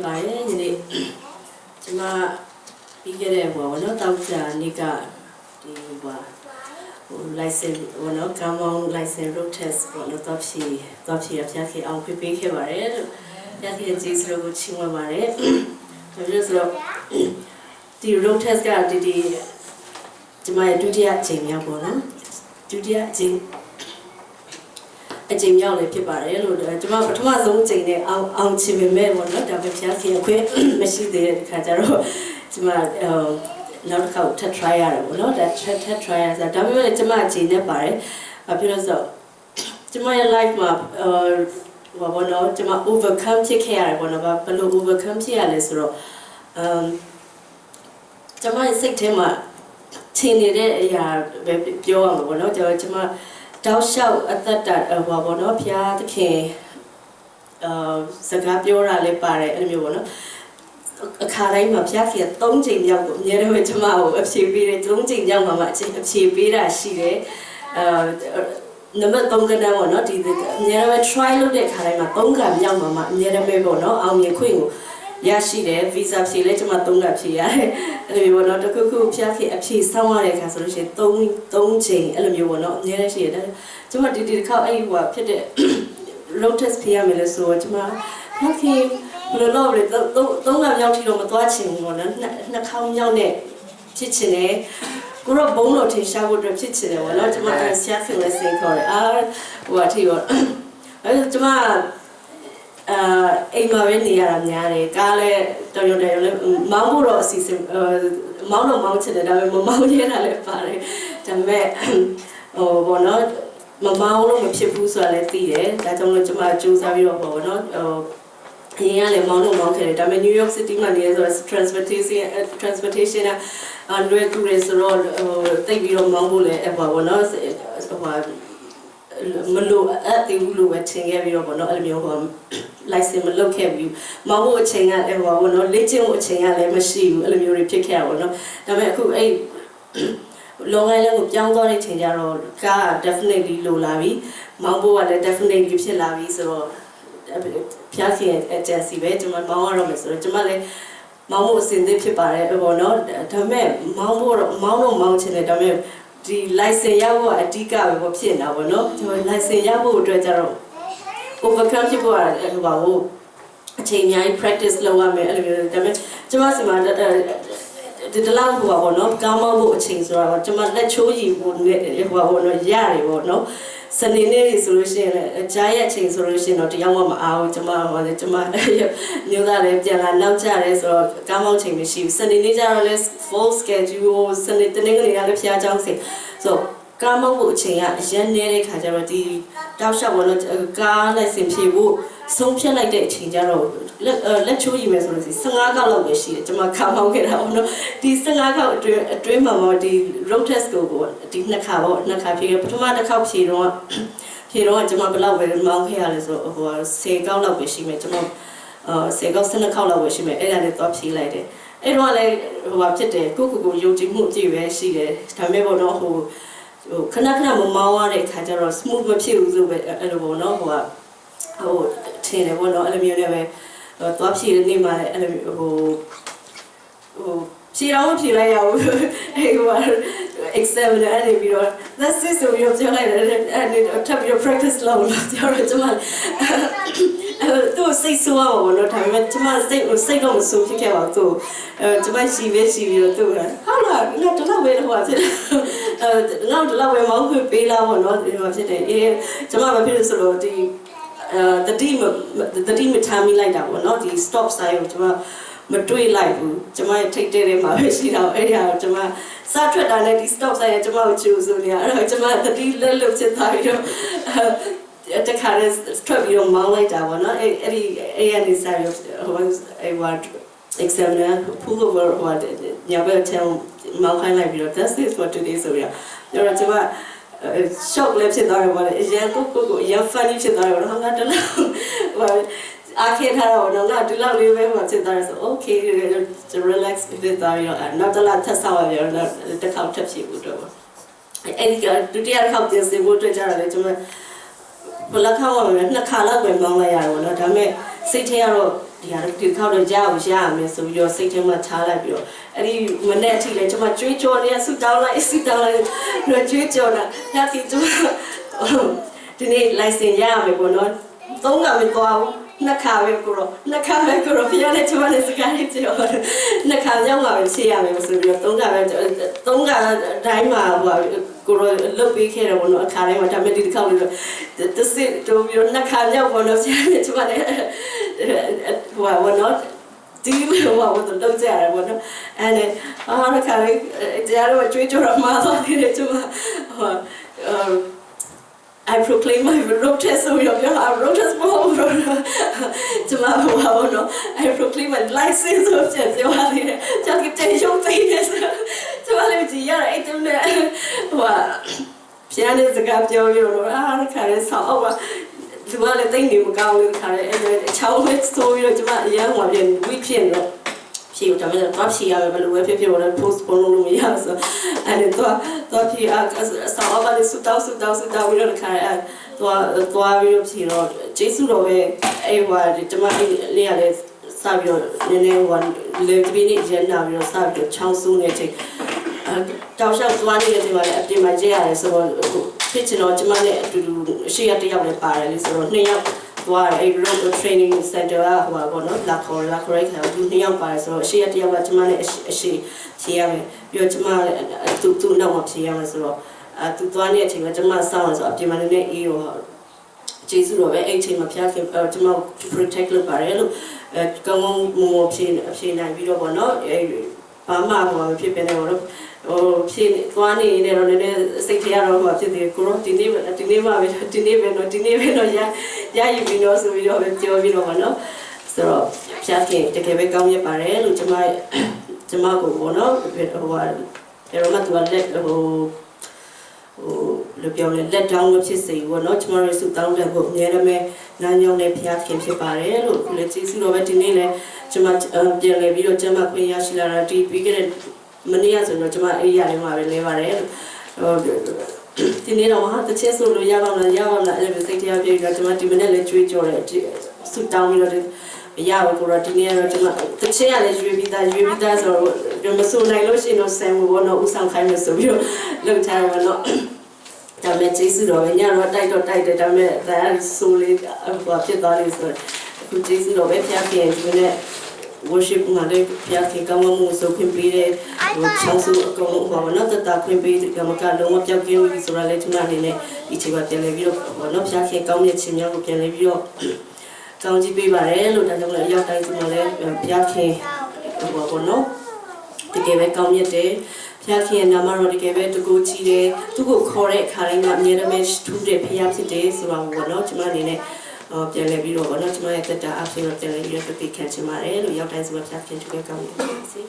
ပါတယ်ဒီနေ့ကျွန်မပြီးခဲ့တဲ့ဘောနော်တောက်ချာနေ့ကဒီဘာဟို license ဘောနော် common license road test ဘောနော်တော့ဖြည့်ရဖျက်ခဲ့အောင်ပြပေးခဲ့ပါတယ်လို့ဖျက်ခဲ့ကျေးဇူးကိုချီးမွမ်းပါတယ်ဒါပြောဆိုတော့ဒီ road test ကဒီကျွန်မရဲ့ဒုတိယအချိန်မြောက်ပေါ့နော်ဒုတိယအချိန်မြောက်လည်းဖြစ်ပါတယ်လို့ကျွန်မပထမဆုံးအချိန်နဲ့အောင်ချင်ပေမဲ့ပေါ့နော်ဒါပေမဲ့ဖျားခင်အခွင့်မရှိသေးတဲ့ခါကျတော့ကျွန်မနောက်တစ်ခေါက်ထပ် try ရတယ်ပေါ့နော်ဒါထပ် try ရတာဒါပေမဲ့ကျွန်မအချိန်နဲ့ပါတယ်ဘာဖြစ်လို့ဆိုကျွန်မရဲ့ life မှာဘောနော်ကျွန်မ overcome ဖြစ်ခဲ့ရတယ်ပေါ့နော်ဘယ်လို overcome ဖြစ်ရလဲဆိုတော့ကျွန်မရဲ့စိတ်ထဲမှာထင်နေတဲ့အရာပဲပြောရမှာပေါ့နော်ကျွန်မတောက်လျှောက်အသက်တာဟောပေါ့နော်ဖျားသခင်စကားပြောတာလည်းပါတယ်အဲ့လိုမျိုးပေါ့နော်အခါတိုင်းမှာဖျားခင်3ချိန်မြောက်ကိုအများတော့ကျွန်မကိုအဖြေပေးတယ်3ချိန်မြောက်မှာမှအဖြေပေးတာရှိတယ်နံပါတ်3ကဏ္ဍပေါ့နော်ဒီအများတော့ try လုပ်တဲ့အခါတိုင်းမှာ3ခါမြောက်မှာမှအများတော့ပဲပေါ့နော်အောင်မြင်ခွင့်ကိုရရှိတယ် visa ဖြေလဲကျွန်မ3ခါဖြေရတယ်အဲ့လိုမျိုးပေါ့နော်တခုခုဖျားခင်အဖြေစောင်းရတဲ့အခါဆိုလို့ရှိရင်3ချိန်အဲ့လိုမျိုးပေါ့နော်အများလည်းရှိရတယ်ကျွန်မဒီတစ်ခါအဲ့ဟိုဖြစ်တဲ့ road test ဖြေရမယ်လို့ဆိုတော့ကျွန်မဖျားခင်ဘယ်လိုလုပ်လဲ3ခါမြောက်ထိတော့မသွားချင်ဘူးပေါ့နော်နှစ်ခေါက်မြောက်နဲ့ဖြစ်ချင်တယ်ကိုတော့ဘုံလို့ထင်ရှားဖို့အတွက်ဖြစ်ချင်တယ်ပေါ့နော်ကျွန်မဆရာခင်လည်းစိတ်ခေါ်တယ်ဟိုအထိပေါ့အဲ့ကျွန်မအိမ်မှာပဲနေရတာများတယ်ကားလည်းတော်ရုံလည်းမောင်းဖို့တော့အစီအစဉ်မောင်းတော့မောင်းချင်တယ်ဒါပေမဲ့မမောင်းရတာလည်းပါတယ်ဒါပေမဲ့ဟိုဘောနော်မမောင်းလို့မဖြစ်ဘူးဆိုတာလည်းသိတယ်ဒါကြောင့်လို့ကျွန်မစူးစမ်းပြီးတော့ဘောနော်ဟိုအရင်ကလည်းမောင်းလို့မောင်းခဲ့တယ်ဒါပေမဲ့ New York City မှာနေရဆိုတော့ transportation လွယ်ကူတယ်ဆိုတော့တိတ်ပြီးတော့မောင်းဖို့လည်းဘောနော်ဟိုမလို့အဲ့ဒီဘူးလို့ပဲထင်ခဲ့ပြီးတော့ဘောနော်အဲ့လိုမျိုးဟို license မလုပ်ခဲ့ဘူးမောင်းဖို့အချိန်ကလည်းဘောနော်လေ့ကျင့်ဖို့အချိန်ကလည်းမရှိဘူးအဲ့လိုမျိုးတွေဖြစ်ခဲ့တာဘောနော်ဒါပေမဲ့အခုအဲ့long line ကိုပြောင်းသွားတဲ့အချိန်ကျတော့ကား definitely လိုလာပြီမောင်းဖို့ကလည်း definitely ဖြစ်လာပြီဆိုတော့ဖျားခင် agency ပဲကျွန်မမောင်းရတော့မယ်ဆိုတော့ကျွန်မလည်းမောင်းဖို့အစဉ်သင့်ဖြစ်ပါတယ်ဘောနော်ဒါပေမဲ့မောင်းချင်တယ်ဒါပေမဲ့ဒီ license ရဖို့အဓိကပဲပေါ့ဖြစ်နေတာပေါ့နော်ကျွန်တော် license ရဖို့အတွက်ကျတော့ overcome ဖြစ်ဖို့ဟိုပါဘူးအချိန်အများကြီး practice လုပ်ရမယ်အဲ့လိုမျိုးဒါပေမဲ့ကျွန်မစီမှာဒီတလောက်ဟိုပါပေါ့နော်ကောင်းမဖို့အချိန်ဆိုတာကျွန်မလက်ချိုးရည်ဖို့နဲ့ဟိုပါပေါ့နော်ရတယ်ပေါ့နော်စနေနေ့ဆိုလို့ရှိရင်လည်းကြားရဲ့အချိန်ဆိုလို့ရှိရင်တော့တရားမှမအားဘူးကျွန်မဟိုကျွန်မမျိုးသားလည်းပြန်လာနောက်ကျတယ်ဆိုတော့ကောင်းမချိန်မရှိဘူးစနေနေ့ကျတော့လည်း full schedule စနေတနေ့ကလေးလည်းဖျားကြောင်းစီဆိုကားမောက်ဖို့အချိန်ကအရင်နေတဲ့ခါကျတော့ဒီတောက်လျှောက်ဘောလို့ကားလိုက်စင်ဖြေဖို့ဆုံးဖြတ်လိုက်တဲ့အချိန်ကျတော့လက်ချိုးရည်မယ်ဆိုလို့15ခေါက်လောက်ပဲရှိတယ်ကျွန်မကားမောက်ခဲ့တာပေါ့နော်ဒီ15ခေါက်အတွင်းမှာဒီ road test ကိုဒီနှစ်ခါဖြေခဲ့ပထမတစ်ခေါက်ဖြေတော့ကျွန်မဘယ်လောက်ပဲမောင်းခဲ့ရလဲဆိုတော့ဟို10ခေါက်လောက်ပဲရှိမယ်ကျွန်မ10ခေါက်12ခေါက်လောက်ပဲရှိမယ်အဲ့ဒါနဲ့သွားဖြေလိုက်တယ်အဲ့တော့လည်းဟိုဖြစ်တယ်ကိုယုံကြည်မှုအပြည့်ပဲရှိတယ်ဒါပေမဲ့ပေါ့နော်ဟိုခဏမမောင်းရတဲ့အခါကျတော့ smooth မဖြစ်ဘူးဆိုပဲအဲ့လိုပေါ့နော်ဟိုထင်တယ်ပေါ့နော်အဲ့လိုမျိုးနဲ့ပဲသွားဖြည့်နေမှလည်းအဲ့လိုဟိုဖြည့်တော့ဖြည့်လိုက်ရအောင်အဲ့ဟို exam နဲ့အဲ့ဒီပြီးတော့ that's it ဆိုပြီးတော့ပြောလိုက်တယ်အဲ့ထပ်ပြီးတော့ practice လုပ်လို့ပြောတော့ကျွန်မသူစိတ်ဆိုးအောင်ပေါ့နော်ဒါပေမဲ့ကျွန်မစိတ်တော့မဆိုးဖြစ်ခဲ့ပါဘူးကျွန်မရှိပြီးတော့သူဟုတ်လားငါတော့လောက်ပဲဟိုဖြစ်ငါတော့လောက်ပဲမောင်းခွင့်ပေးလာပေါ့နော်ဒီမှာဖြစ်တယ်ကျွန်မမဖြစ်လို့ဆိုတော့ဒီတတိမထားမိလိုက်တာပေါ့နော်ဒီ stop sign ကိုကျွန်မမတွေးလိုက်ဘူးကျွန်မရဲ့ထိတ်တဲ့မှာပဲရှိတာအဲ့ဒါကိုကျွန်မစထွက်တာနဲ့ဒီ stop sign ကိုကျွန်မကိုကြိုးစိုးနေရအဲ့တော့ကျွန်မတတိလက်လွတ်ဖြစ်သွားပြီးတော့တခါတည်းထွက်ပြီးတော့မောင်းလိုက်တာပေါ့နော်အဲ့ရနေစားရဟိုအဲ့ဝါ examiner pull over ဟိုညဘက်ထဲမောင်းခိုင်းလိုက်ပြီးတော့ that's it for today ဆိုရတော့ကျွန်မ shock လည်းဖြစ်သွားတယ်ပေါ့လေအရင်ကိုရ funny ဖြစ်သွားတယ်ပေါ့နော်ငါတလားဟိုအားခဲထားတော့တော့ငါဒီလောက်လေးပဲဟိုဖြစ်သွားတယ်ဆို okay relax ဖြစ်သွားပြီးတော့နောက်တစ်လားထပ်ဆောက်ရပြီးတော့တစ်ခေါက်ထပ်ဖြည့်ဖို့တော့အဲ့ဒီဒုတိယတစ်ခေါက်ပြင်ဆင်ဖို့အတွက်ကြတော့လေကျွန်မဘလခါမှာနှစ်ခါလောက်ပဲမောင်းလိုက်ရတယ်ပေါ့နော်ဒါပေမဲ့စိတ်ထဲကတော့ ဒီဟာဒီခေါက်တော့ရအောင်ရမယ်ဆိုပြီးတော့စိတ်ထဲမှာထားလိုက်ပြီးတော့အဲ့ဒီမနေ့အထိလည်းကျွန်မကြွေးကြော်နေဆူတောင်းလိုက်တော့ကြွေးကြော်တာဒါတီကျွန်မဒီနေ့ license ရမယ်ပေါ့နော်သုံးကမသွားဘူးနှစ်ခါပဲကိုတော့ဖျားတဲ့ကျွန်မလည်းစကားလေးပြောနှစ်ခါရောက်မှာပဲဖြေရမယ်ဆိုပြီးတော့သုံးခါတိုင်းမှာဟိုကိုတော့လုတ်ပေးခဲ့တယ်ပေါ့နော်အခါတိုင်းမှာဒါပေမဲ့ဒီတစ်ခေါက်လေးတော့တစ်စစ်တို့ပြီးတော့နှစ်ခါရောက်ပေါ့နော်ဖျားတဲ့ကျွန်မလည်းဟိုဘောနော်ဒီလိုဘာလို့တော့ကြရတယ်ပေါ့နော်အဲ့ဒါအားခါလေးတရားတော့ကြွေးကြော်ရမှာတော့ဒီကျွန်မဟိုI proclaim my road test so you know road test more tomorrow no I proclaim my license of just you are just get tension things so I live the year 8 wa ပြန်နေစကားပြောပြီးတော့အားခါရဲဆောက်အောက်ဒီမှာလည်းတိတ်နေမကောင်းဘူးခါရဲအဲ့အချောင်းလေးဆိုပြီးတော့ကျမအရန်ဟိုပြန်ဝိဖြစ်နေဖြေဒါပေမဲ့တော့ဖြေရမယ်ဘယ်လိုပဲဖြစ်ဖြစ်တော့ post ပေါ်လို့မရဆိုအဲ့တော့ဖြေဆောက်အောက်ကလည်းဆူတောင်းပြီးတော့ခါရဲသွားပြီးတော့ဖြေတော့ကျေးဇူးတော်ပဲအဲ့ဟိုကျမလေးရလဲစပြီးတော့နည်းနည်းဟိုလေကပြီးနေရန်နာပြီးတော့စပြီးတော့ချောင်းဆူးနေချိန်တောက်လျှောက်သွားနေတဲ့ချိန်မှာလည်းအပြင်မှာကြည့်ရတယ်ဆိုတော့ဖြစ်ချင်တော့ကျမနဲ့အတူတူအရှိရတစ်ယောက်လည်းပါတယ်လေဆိုတော့2ယောက်သွားတယ်အဲ့ road training center ကဟိုပါပေါ့နော်လာခေါ်ရိုက်ခါသူ2ယောက်ပါတယ်ဆိုတော့အရှိရတစ်ယောက်ကကျမနဲ့အရှိဖြေရမယ်ပြီးတော့ကျမလည်းသူ့နောက်မှာဖြေရမယ်ဆိုတော့သူသွားနေတဲ့အချိန်မှာကျမစောင့်ရဆိုအပြင်မှာလည်းအေးရောကျေးဇူးတော်ပဲအဲ့အချိန်မှာဖျားခင်ကျမ protect လုပ်ပါတယ်လို့ကောင်းကောင်းမွန်ဖြေနိုင်ပြီးတော့ပေါ့နော်အဲ့ဘာမှဟိုဖြစ်နေတယ်ပေါ့နော်ဟိုဖြစ်သွားနေနေတော့လည်းစိတ်ထဲကတော့ဟိုဖြစ်သေးကိုရောဒီနေ့ပဲတော့ရယူပြီးတော့ဆိုပြီးတော့ပြောပြီးတော့ပေါ့နော်ဆိုတော့ဖျားခင်တကယ်ပဲကောင်းရပါတယ်လို့ကျမကိုပေါ့နော်ဟိုတော့မှသူကလက်လူပြောလဲလက်တောင်းလို့ဖြစ်စေဘောနော်ကျမတို့စုတောင်းတဲ့ကိုအများရမဲနာညောင်းနဲ့ဖျားခင်ဖြစ်ပါတယ်လို့ခုလည်းကျေးဇူးတော်ပဲဒီနေ့လည်းကျမပြန်လဲပြီးတော့ကျမခွင့်ရရှိလာတာဒီပြီးခဲ့တဲ့မနေ့ကဆိုတော့ကျမအေးရလေးမှာပဲလဲပါတယ်လို့ဒီနေ့တော့ဟာတချစ်ဆိုလို့ရပါမလားအဲ့ဒီစိတ်တရားပြေပြီးတော့ကျမဒီမနေ့လည်းကြွေးကြော်တယ်စုတောင်းပြီးတော့ရပါကိုတော့ဒီနေ့တော့ကျမတချစ်ရလည်းရွေးပြီးသားဆိုတော့မဆိုနိုင်လို့ရှိရင်တော့ဆန်ဘောနော်ဥဆောင်ခိုင်းမယ်ဆိုပြီးတော့လုပ်ထားရပါတော့ဒါမဲ့ကျေးဇူးတော်ပဲညတော့တိုက်တယ်ဒါမဲ့ဒါဆိုလေးဟိုဖြစ်သွားလို့ဆိုအခုကျေးဇူးတော်ပဲဖျားခင်ဒီနေ့ worship မှာလည်းဖျားခင်ကောင်းမှုဆိုခွင့်ပေးတဲ့ဟိုချောင်းစုအကုန်လုံးဟောနော်တခွင့်ပေးကမကလုံးဝပြောက်ကင်းပြီးဆိုတာလည်းကျွန်မအနေနဲ့ဒီချိန်မှာပြန်လဲပြီးတော့ဟောနော်ဖျားခင်ကောင်းတဲ့ခြင်းများကိုပြန်လဲပြီးတော့ကောင်းကြီးပေးပါတယ်လို့ဒါကြောင့်လည်းရောက်တိုင်းဒီမှာလည်းဖျားခင်ဟောပေါ့နော်တကယ်ပဲကောင်းမြတ်တယ်ဖျားခင်နာမတော်တကယ်ပဲတကူကြီးတယ်သူ့ကိုခေါ်တဲ့အခါတိုင်းကအမြဲတမ်းထူးတဲ့ဖျားဖြစ်တယ်ဆိုတာပေါ့နော်ကျွန်မအနေနဲ့ပြန်လဲပြီးတော့ပေါ့နော်ကျွန်မရဲ့တက်တာအဖြစ်တော့ပြန်လဲပြီးတော့ပြပြခံချင်ပါတယ်လို့ရောက်တိုင်းဆိုဖျားခင်တကယ်ကောင်းနေပါစေ